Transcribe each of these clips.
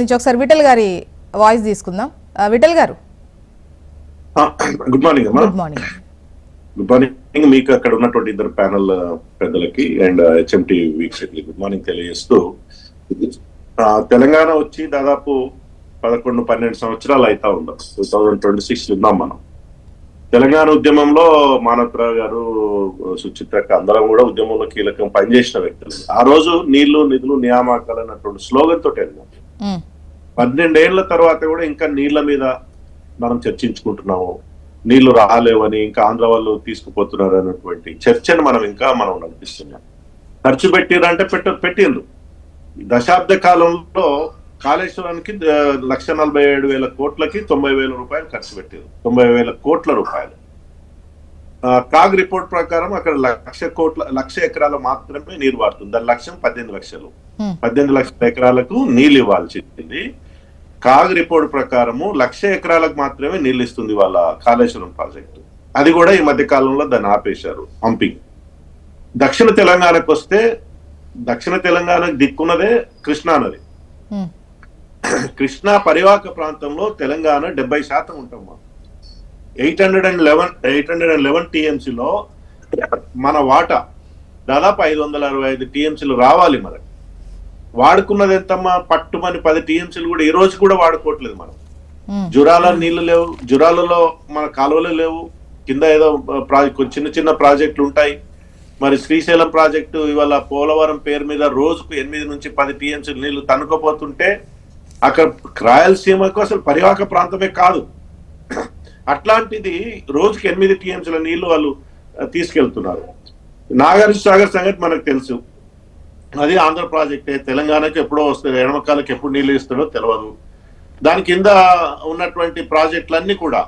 నుంచి ఒకసారి విఠల్ గారి వాయిస్ తీసుకుందాం. విఠల్ గారు గుడ్ మార్నింగ్ అమ్మా. Good morning. గుడ్ మార్నింగ్ మీకు అక్కడ ఉన్నటువంటి ఇద్దరు ప్యానల్ పెద్దలకి అండ్ హెచ్ఎంటి వీక్షకులకి గుడ్ మార్నింగ్ తెలియజేస్తూ, తెలంగాణ వచ్చి దాదాపు 11-12 సంవత్సరాలు అవుతా ఉన్నాం. 2026 ఉన్నాం మనం. తెలంగాణ ఉద్యమంలో మానవరావు గారు, సుచిత్రక్క అందరం కూడా ఉద్యమంలో కీలకం పనిచేసిన వ్యక్తులు. ఆ రోజు నీళ్లు నిధులు నియామకాలు అన్నటువంటి స్లోగన్ తోటి వెళ్ళాం. 12 ఏళ్ల తర్వాత కూడా ఇంకా నీళ్ల మీద మనం చర్చించుకుంటున్నాము. నీళ్లు రాలేవని, ఇంకా ఆంధ్ర వాళ్ళు తీసుకుపోతున్నారు అన్నటువంటి చర్చను మనం నడిపిస్తున్నాం. ఖర్చు పెట్టిరంటే పెట్టిండ్రు. దశాబ్ద కాలంలో కాళేశ్వరానికి 1,47,000 కోట్లకి 90,000 రూపాయలు ఖర్చు పెట్టారు. 90,000 కోట్ల రూపాయలు. కాగ్ రిపోర్ట్ ప్రకారం అక్కడ 1,00,000 ఎకరాలు మాత్రమే నీరు వాడుతుంది. దాని లక్ష్యం 18 లక్షలు. 18 లక్షల ఎకరాలకు నీళ్ళు ఇవ్వాల్సింది. కాగ్ రిపోర్ట్ ప్రకారము 1,00,000 ఎకరాలకు మాత్రమే నీళ్ళు ఇస్తుంది వాళ్ళ కాళేశ్వరం ప్రాజెక్టు. అది కూడా ఈ మధ్య కాలంలో దాన్ని ఆపేశారు, పంపింగ్. దక్షిణ తెలంగాణకు వస్తే, దక్షిణ తెలంగాణకు దిక్కున్నదే కృష్ణా నది. కృష్ణా పరివాహక ప్రాంతంలో తెలంగాణ 70% ఉంటాం. 811 టీఎంసీలో మన వాటా దాదాపు 565 టీఎంసీలు రావాలి. మనకి వాడుకున్నది ఎంతమ్మా? పట్టుమని 10 టీఎంసీలు కూడా ఈ రోజు కూడా వాడుకోవట్లేదు మనం. జురాల నీళ్లు లేవు, జురాలలో మన కాలువలు లేవు. కింద ఏదో చిన్న ప్రాజెక్టులు ఉంటాయి. మరి శ్రీశైలం ప్రాజెక్టు ఇవాళ పోలవరం పేరు మీద రోజుకు 8 నుంచి 10 టీఎంసీలు నీళ్లు తనుకపోతుంటే, అక్కడ రాయలసీమకు అసలు పరివాహక ప్రాంతమే కాదు. అట్లాంటిది రోజుకి 8 టీఎంసీల నీళ్లు వాళ్ళు తీసుకెళ్తున్నారు. నాగార్జున సాగర్ సంగతి మనకు తెలుసు. అది ఆంధ్ర ప్రాజెక్టే. తెలంగాణకి ఎప్పుడో వస్తుంది, ఎడమకాలకు ఎప్పుడు నీళ్లు ఇస్తాడో తెలియదు. దాని కింద ఉన్నటువంటి ప్రాజెక్టులన్నీ కూడా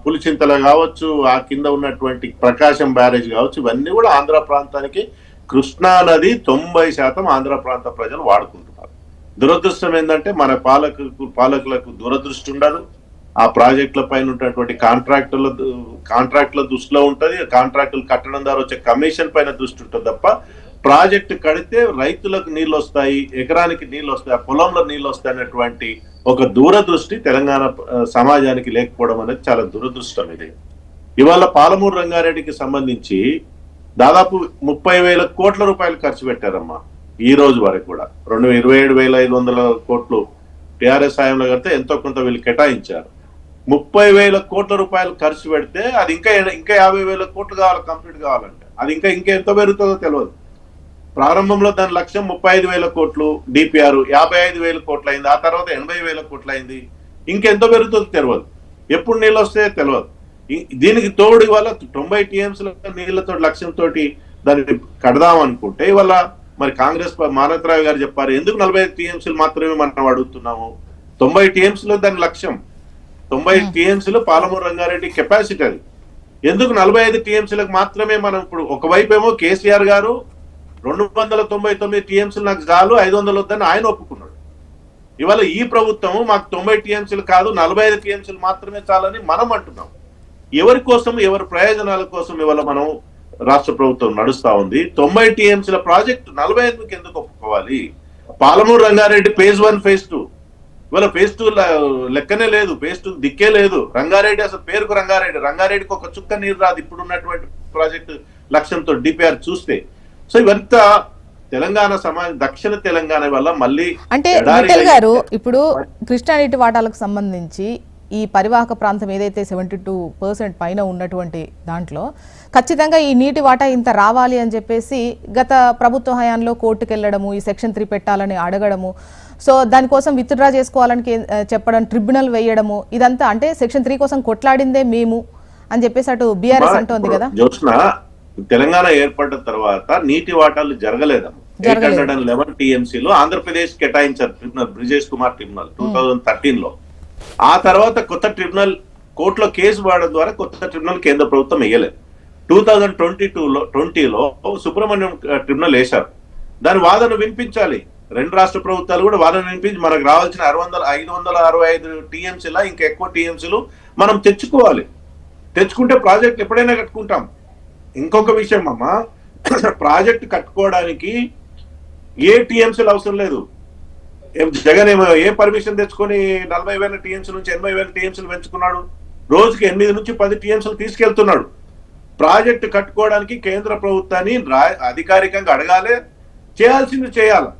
పులిచింతల కావచ్చు, ఆ కింద ఉన్నటువంటి ప్రకాశం బ్యారేజ్ కావచ్చు, ఇవన్నీ కూడా ఆంధ్ర ప్రాంతానికి. కృష్ణా నది 90% ఆంధ్ర ప్రాంత ప్రజలు వాడుకుంటున్నారు. దురదృష్టం ఏంటంటే మన పాలకులకు దురదృష్టి ఉండదు. ఆ ప్రాజెక్టుల పైన ఉన్నటువంటి కాంట్రాక్టుల దృష్టిలో ఉంటది. కాంట్రాక్టులు కట్టడం ద్వారా వచ్చే కమిషన్ పైన దృష్టి ఉంటుంది తప్ప, ప్రాజెక్టు కడితే రైతులకు నీళ్ళు వస్తాయి, ఎకరానికి నీళ్ళు వస్తాయి, పొలంలో నీళ్ళు వస్తాయి అనేటువంటి ఒక దూరదృష్టి తెలంగాణ సమాజానికి లేకపోవడం అనేది చాలా దురదృష్టం. ఇది ఇవాళ పాలమూరు రంగారెడ్డికి సంబంధించి దాదాపు 30,000 కోట్ల రూపాయలు ఖర్చు పెట్టారమ్మా. ఈ రోజు వరకు కూడా 27,500 కోట్లు టిఆర్ఎస్ హయాంలో కడితే ఎంతో కొంత వీళ్ళు కేటాయించారు. 30,000 కోట్ల రూపాయలు ఖర్చు పెడితే అది ఇంకా 50,000 కోట్లు కావాలి కంప్లీట్ కావాలంటే. అది ఇంకా ఎంత పెరుగుతుందో తెలియదు. ప్రారంభంలో దాని లక్ష్యం 35,000 కోట్లు, డిపిఆర్ 55,000 కోట్లు అయింది. ఆ తర్వాత 80,000 కోట్లు అయింది. ఇంకెంతో పెరుగుతుందో తెలియదు. ఎప్పుడు నీళ్ళు వస్తే తెలియదు. దీనికి తోడు ఇవాళ 90 టీఎంసీల నీళ్లతో లక్ష్యంతో దాన్ని కడదాం అనుకుంటే, ఇవాళ మరి కాంగ్రెస్ మానవరావు గారు చెప్పారు, ఎందుకు 45 టీఎంసీలు మాత్రమే మనం అడుగుతున్నాము? 90 టీఎంసీలు దాని లక్ష్యం. 90 టీఎంసీలు పాలమూరు రంగారెడ్డి కెపాసిటీ. అది ఎందుకు 45 టీఎంసీలకు మాత్రమే మనం ఇప్పుడు? ఒకవైపు ఏమో కేసీఆర్ గారు 299 టీఎంసీలు నాకు చాలు, 500 వద్దని ఆయన ఒప్పుకున్నాడు. ఇవాళ ఈ ప్రభుత్వము మాకు 90 టీఎంసీలు కాదు 45 టీఎంసీలు మాత్రమే చాలని మనం అంటున్నాం. ఎవరి కోసం, ఎవరి ప్రయోజనాల కోసం ఇవాళ మనం రాష్ట్ర ప్రభుత్వం నడుస్తా ఉంది. 90 టీఎంసీల ప్రాజెక్టు 45కి ఎందుకు ఒప్పుకోవాలి? పాలమూరు రంగారెడ్డి phase 1 phase 2 ఇవాళ phase 2 లెక్కనే లేదు, phase 2 దిక్కే లేదు. రంగారెడ్డి అసలు పేరుకు రంగారెడ్డికి ఒక చుక్క నీరు రాదు ఇప్పుడున్నటువంటి ప్రాజెక్టు లక్ష్యంతో డిపిఆర్ చూస్తే. సో ఇవంతా తెలంగాణ సమాజం, దక్షిణ తెలంగాణ వల్ల మళ్ళీ అంటే విఠల్ గారు, ఇప్పుడు కృష్ణా నీటి వాటాలకు సంబంధించి ఈ పరివాహక ప్రాంతం ఏదైతే 72% పైన ఉన్నటువంటి దాంట్లో ఖచ్చితంగా ఈ నీటి వాటా ఇంత రావాలి అని చెప్పేసి గత ప్రభుత్వ హయాంలో కోర్టుకు వెళ్ళడము, ఈ సెక్షన్ 3 పెట్టాలని అడగడము, సో దానికోసం విత్డ్రా చేసుకోవాలని చెప్పడం, ట్రిబ్యునల్ వేయడము, ఇదంతా అంటే సెక్షన్ 3 కోసం కొట్లాడిందే మేము అని చెప్పేసి అటు బీఆర్ఎస్ అంటోంది కదా. తెలంగాణ ఏర్పడిన తర్వాత నీటి వాటాలు జరగలేదమ్మా. 811 టీఎంసీలు ఆంధ్రప్రదేశ్ కేటాయించారు ట్రిబ్యునల్, బ్రిజేష్ కుమార్ ట్రిబ్యునల్ 2013లో. ఆ తర్వాత కొత్త ట్రిబ్యునల్ కోర్టులో కేసు వాడడం ద్వారా కొత్త ట్రిబ్యునల్ కేంద్ర ప్రభుత్వం వేయలేదు. 2020లో సుబ్రహ్మణ్యం ట్రిబ్యునల్ వేశారు. దాని వాదన వినిపించాలి. 2 రాష్ట్ర ప్రభుత్వాలు కూడా వాదన వినిపించి మనకు రావాల్సిన 565 టీఎంసీలా ఇంకా ఎక్కువ టీఎంసీలు మనం తెచ్చుకోవాలి. తెచ్చుకుంటే ప్రాజెక్ట్ ఎప్పుడైనా కట్టుకుంటాం. ఇంకొక విషయం అమ్మా, ప్రాజెక్ట్ కట్టుకోవడానికి ఏ టీఎంసీలు అవసరం లేదు. జగన్ ఏమో ఏ పర్మిషన్ తెచ్చుకొని 40,000 టీఎంసీ నుంచి 80,000 టీఎంసీలు పెంచుకున్నాడు? రోజుకి 8 నుంచి 10 టీఎంసీలు తీసుకెళ్తున్నాడు. ప్రాజెక్టు కట్టుకోవడానికి కేంద్ర ప్రభుత్వాన్ని అధికారికంగా అడగాలి, చేయాల్సింది చేయాలి.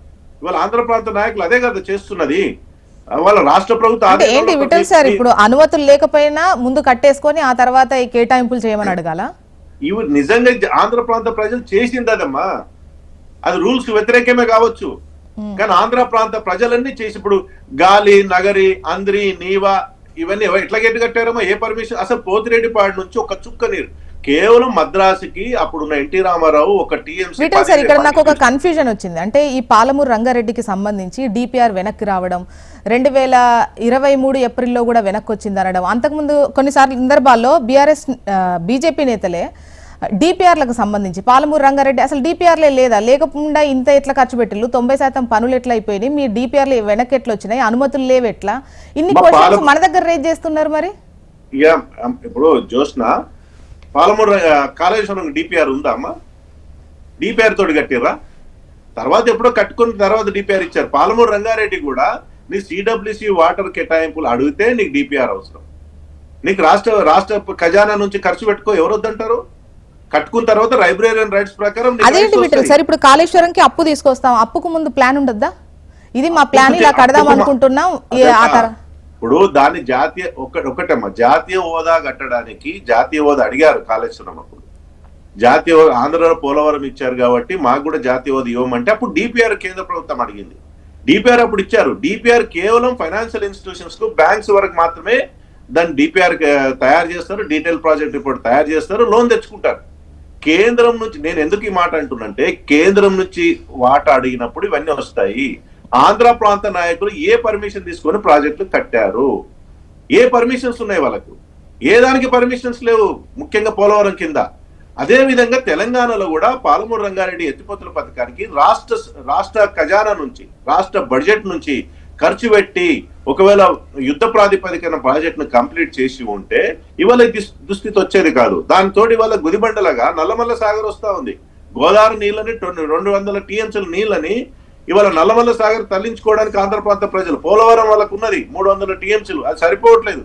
ఇవాళ ఆంధ్ర ప్రాంత నాయకులు అదే కదా చేస్తున్నది. వాళ్ళ రాష్ట్ర ప్రభుత్వం ఏంటి విఠల్ సార్, ఇప్పుడు అనుమతులు లేకపోయినా ముందు కట్టేసుకొని ఆ తర్వాత ఈ కేటాయింపులు చేయమని అడగాల? ఇవి నిజంగా ఆంధ్ర ప్రాంత ప్రజలు చేసింది అదమ్మా. అది రూల్స్ వ్యతిరేకమే కావచ్చు, కానీ ఆంధ్ర ప్రాంత ప్రజలన్నీ చేసి ఇప్పుడు గాలి, నగరి, అంద్రి, నీవా ఇవన్నీ ఎట్లా గట్టి కట్టారమ్మా? ఏ పర్మిషన్? అసలు పోతిరెడ్డిపాడు నుంచి ఒక చుక్క నీరు కేవలం మద్రాసుకి అప్పుడున్న ఎన్టీ రామారావు ఒక టీఎంసీ. సార్, ఇక్కడ నాకు ఒక కన్ఫ్యూజన్ వచ్చింది. అంటే ఈ పాలమూరు రంగారెడ్డికి సంబంధించి డిపిఆర్ వెనక్కి రావడం 2023 ఏప్రిల్లో కూడా వెనక్కి వచ్చింది అనడం, అంతకుముందు కొన్నిసార్లు సందర్భాల్లో బీజేపీ నేతలే డిపిఆర్లకు సంబంధించి పాలమూరు రంగారెడ్డి అసలు డిపిఆర్లే లేదా, లేకుండా ఇంత ఎట్లా ఖర్చు పెట్టిల్లు, 90% పనులు ఎట్లా అయిపోయినాయి, మీ డిపిఆర్లు వెనక్కి ఎట్లా వచ్చినాయి, అనుమతులు లేవు ఎట్లా, ఇన్ని క్వశ్చన్స్ మన దగ్గర రేజ్ చేస్తున్నారు. మరి ఇప్పుడు జోష్న పాలమూరు కాళేశ్వరం డిపిఆర్ ఉందా అమ్మా? డిపిఆర్ తోటి కట్టిర్రా? తర్వాత ఎప్పుడో కట్టుకున్న తర్వాత డిపిఆర్ ఇచ్చారు. పాలమూరు రంగారెడ్డి కూడా నీ సిడబ్ల్యూసి వాటర్ కేటాయింపులు అడిగితే నీకు డిపిఆర్ అవసరం. నీకు రాష్ట్ర ఖజానా నుంచి ఖర్చు పెట్టుకో ఎవరు వద్దంటారు? కట్టుకున్న తర్వాత లైబ్రేరియన్ రైట్స్ ప్రకారం. అదేంటి సార్, ఇప్పుడు కాళేశ్వరంకి అప్పు తీసుకొస్తాం, అప్పుకు ముందు ప్లాన్ ఉండద్దా? ఇది మా ప్లాన్, ఇలా కడదాం అనుకుంటున్నాం. ఇప్పుడు దాన్ని ఒకటమ్మా, జాతీయ హోదా కట్టడానికి జాతీయ హోదా అడిగారు కాళేశ్వరం. అప్పుడు జాతీయ హోదా ఆంధ్రలో పోలవరం ఇచ్చారు కాబట్టి మాకు కూడా జాతీయ హోదా ఇవ్వమంటే అప్పుడు డిపిఆర్ కేంద్ర ప్రభుత్వం అడిగింది. డిపిఆర్ అప్పుడు ఇచ్చారు. డిపిఆర్ కేవలం ఫైనాన్షియల్ ఇన్స్టిట్యూషన్స్ కు, బ్యాంక్స్ వరకు మాత్రమే దాన్ని డిపిఆర్ తయారు చేస్తారు, డీటెయిల్ ప్రాజెక్ట్ రిపోర్ట్ తయారు చేస్తారు, లోన్ తెచ్చుకుంటారు. కేంద్రం నుంచి నేను ఎందుకు ఈ మాట అంటున్నంటే, కేంద్రం నుంచి వాటా అడిగినప్పుడు ఇవన్నీ వస్తాయి. ఆంధ్ర ప్రాంత నాయకులు ఏ పర్మిషన్ తీసుకొని ప్రాజెక్టులు కట్టారు? ఏ పర్మిషన్స్ ఉన్నాయి వాళ్ళకు? ఏ దానికి పర్మిషన్స్ లేవు, ముఖ్యంగా పోలవరం కింద. అదే విధంగా తెలంగాణలో కూడా పాలమూరు రంగారెడ్డి ఎత్తిపోతల పథకానికి రాష్ట్ర ఖజానా నుంచి, రాష్ట్ర బడ్జెట్ నుంచి ఖర్చు పెట్టి ఒకవేళ యుద్ధ ప్రాతిపదికన ప్రాజెక్ట్ ను కంప్లీట్ చేసి ఉంటే ఇవాళ దుస్థితి వచ్చేది కాదు. దాంతో ఇవాళ గుదిబండలుగా నల్లమల్ల సాగర్ వస్తా ఉంది. గోదావరి నీళ్ళని 200 టీఎంసీల నీళ్ళని ఇవాళ నల్లమల్ల సాగర్ తరలించుకోవడానికి ఆంధ్ర ప్రాంత ప్రజలు, పోలవరం వాళ్ళకు ఉన్నది 300 టీఎంసీలు, అది సరిపోవట్లేదు.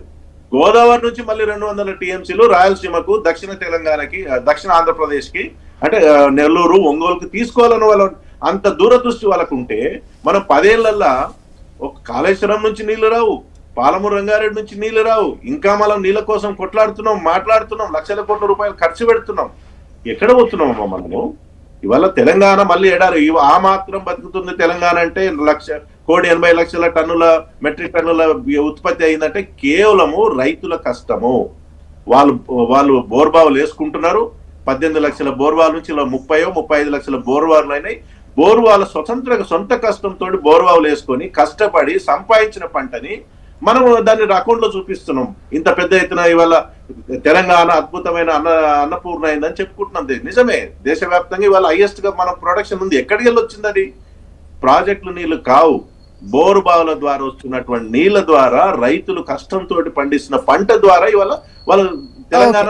గోదావరి నుంచి మళ్ళీ 200 టీఎంసీలు రాయలసీమకు, దక్షిణ తెలంగాణకి, దక్షిణ ఆంధ్రప్రదేశ్ కి, అంటే నెల్లూరు, ఒంగోలుకు తీసుకోవాలని వాళ్ళ అంత దూరదృష్టి వాళ్ళకు ఉంటే, మనం 10 ఏళ్లల్లా ఒక కాళేశ్వరం నుంచి నీళ్లు రావు, పాలమూరు రంగారెడ్డి నుంచి నీళ్లు రావు, ఇంకా మనం నీళ్ళ కోసం కొట్లాడుతున్నాం, మాట్లాడుతున్నాం, లక్షల కోట్ల రూపాయలు ఖర్చు పెడుతున్నాం. ఎక్కడ పోతున్నామమ్మా మనము? ఇవాళ తెలంగాణ మళ్ళీ ఎడారు. ఆ మాత్రం బతుకుతుంది తెలంగాణ అంటే 1,80,00,000 టన్నుల మెట్రిక్ టన్నుల ఉత్పత్తి అయిందంటే కేవలము రైతుల కష్టము. వాళ్ళు బోర్బావులు వేసుకుంటున్నారు. 18 లక్షల బోర్వాల నుంచి 30-35 లక్షల బోర్వార్లు అయినాయి. బోర్వాల సొంత కష్టంతో బోర్వావులు వేసుకొని కష్టపడి సంపాదించిన పంటని మనం దాన్ని అకౌంట్ లో చూపిస్తున్నాం. ఇంత పెద్ద ఎత్తున ఇవాళ తెలంగాణ అద్భుతమైన అన్నపూర్ణ అయిందని చెప్పుకుంటున్నాం. నిజమే, దేశవ్యాప్తంగా ఇవాళ హైయెస్ట్ గా మన ప్రొడక్షన్ ఉంది. ఎక్కడికి వెళ్ళి వచ్చింది అది? ప్రాజెక్టులు నీళ్లు కావు, బోరు బావుల ద్వారా వస్తున్నటువంటి నీళ్ల ద్వారా రైతులు కష్టంతో పండిస్తున్న పంట ద్వారా ఇవాళ వాళ్ళు తెలంగాణ